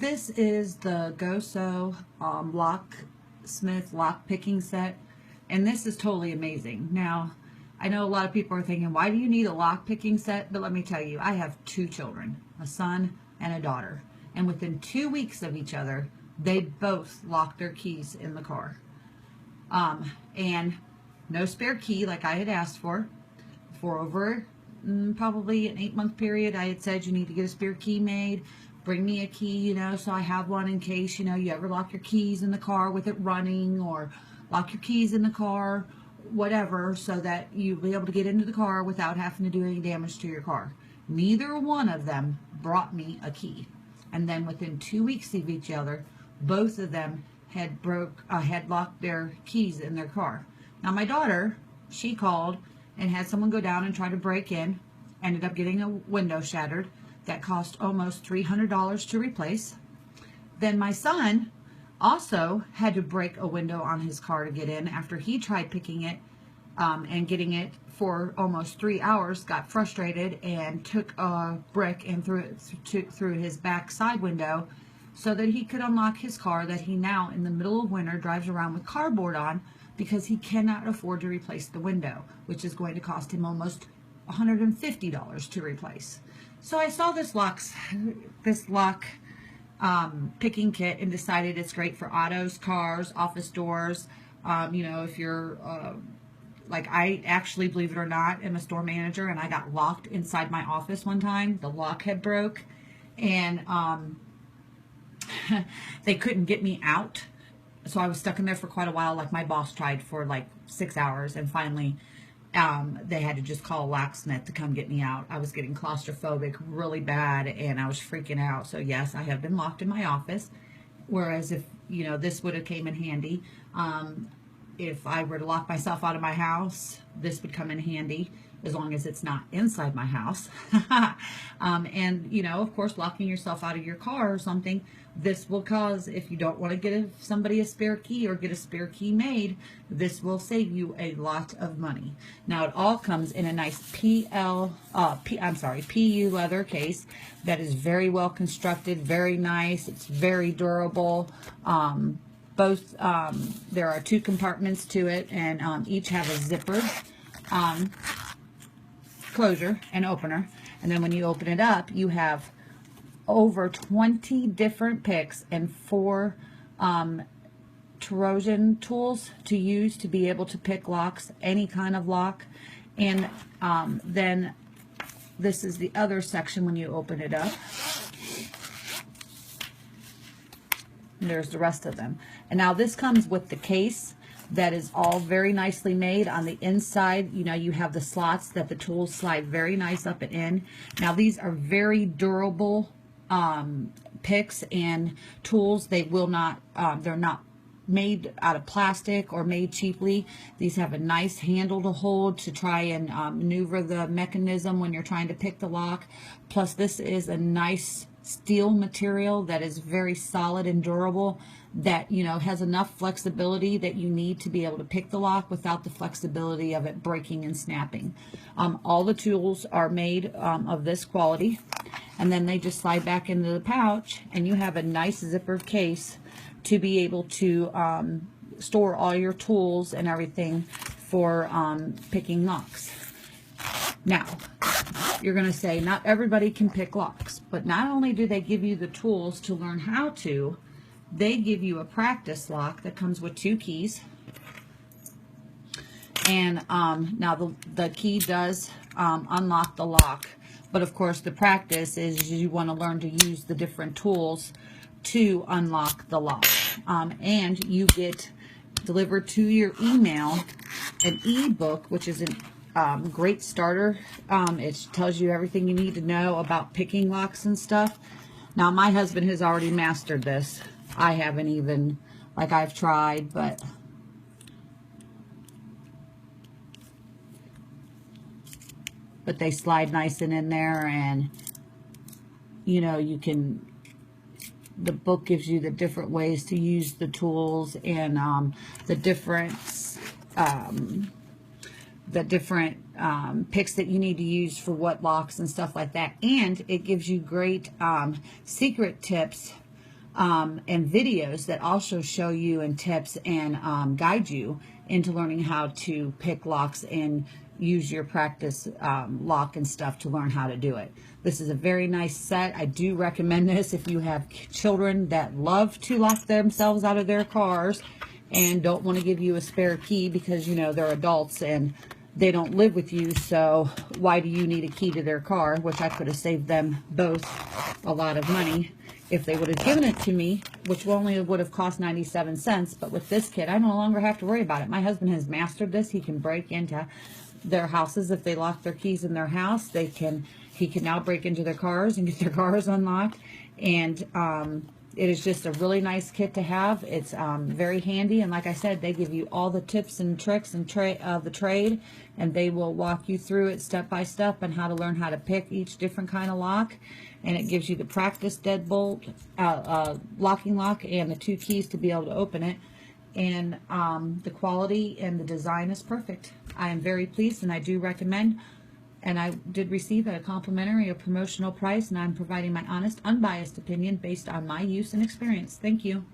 This is the GoSo locksmith lock picking set, and this is totally amazing. Now, I know a lot of people are thinking, why do you need a lock picking set? But let me tell you, I have two children, a son and a daughter, and within 2 weeks of each other, they both locked their keys in the car. And no spare key like I had asked for over probably an 8-month period. I had said you need to get a spare key made. Bring me a key, you know, so I have one in case, you know, you ever lock your keys in the car with it running, or lock your keys in the car, whatever, so that you'll be able to get into the car without having to do any damage to your car. Neither one of them brought me a key. And then within 2 weeks of each other, both of them had locked their keys in their car. Now my daughter, she called and had someone go down and try to break in, ended up getting a window shattered. That cost almost $300 to replace. Then my son also had to break a window on his car to get in after he tried picking it and getting it for almost 3 hours, got frustrated and took a brick and threw it through his back side window so that he could unlock his car that he now in the middle of winter drives around with cardboard on because he cannot afford to replace the window, which is going to cost him almost $150 to replace. So I saw this lock picking kit and decided it's great for autos, cars, office doors. You know, if you're like, I actually, believe it or not, am a store manager, and I got locked inside my office one time. The lock had broke, and they couldn't get me out. So I was stuck in there for quite a while. Like, my boss tried for like 6 hours, and finally they had to just call a locksmith to come get me out. I was getting claustrophobic really bad, and I was freaking out. So yes, I have been locked in my office. Whereas if, you know, this would have came in handy. If I were to lock myself out of my house, this would come in handy, as long as it's not inside my house. And, you know, of course, locking yourself out of your car or something, this will cause, if you don't want to get somebody a spare key or get a spare key made, this will save you a lot of money. Now, it all comes in a nice PU leather case that is very well constructed, very nice. It's very durable. There are 2 compartments to it, and each have a zipper closure and opener. And then when you open it up, you have over 20 different picks and 4 Trojan tools to use to be able to pick locks, any kind of lock. And then this is the other section when you open it up. There's the rest of them. And now this comes with the case that is all very nicely made. On the inside, you know, you have the slots that the tools slide very nice up and in. Now these are very durable picks and tools. They will not, they're not made out of plastic or made cheaply. These have a nice handle to hold to try and maneuver the mechanism when you're trying to pick the lock. Plus this is a nice steel material that is very solid and durable, that, you know, has enough flexibility that you need to be able to pick the lock without the flexibility of it breaking and snapping. All the tools are made of this quality, and then they just slide back into the pouch, and you have a nice zippered case to be able to store all your tools and everything for picking locks. Now, you're going to say, not everybody can pick locks, but not only do they give you the tools to learn how to, they give you a practice lock that comes with 2 keys. And now the key does unlock the lock, but of course the practice is you want to learn to use the different tools to unlock the lock. And you get delivered to your email an ebook, which is a great starter. It tells you everything you need to know about picking locks and stuff. Now my husband has already mastered this. I haven't even, like, I've tried, but they slide nice and in there, and you know, you can, the book gives you the different ways to use the tools, and the different picks that you need to use for what locks and stuff like that. And it gives you great secret tips and videos that also show you and tips and guide you into learning how to pick locks and use your practice lock and stuff to learn how to do it. This is a very nice set. I do recommend this if you have children that love to lock themselves out of their cars and don't want to give you a spare key because, you know, they're adults and they don't live with you, so why do you need a key to their car? Which I could have saved them both a lot of money if they would have given it to me, which only would have cost 97 cents. But with this kit, I no longer have to worry about it. My husband has mastered this. He can break into their houses if they lock their keys in their house. He can now break into their cars and get their cars unlocked. And it is just a really nice kit to have. It's very handy, and like I said, they give you all the tips and tricks and the trade, and they will walk you through it step by step on how to learn how to pick each different kind of lock. And it gives you the practice deadbolt, locking lock, and the 2 keys to be able to open it. And the quality and the design is perfect. I am very pleased, and I do recommend. And I did receive at a complimentary or promotional price, and I'm providing my honest, unbiased opinion based on my use and experience. Thank you.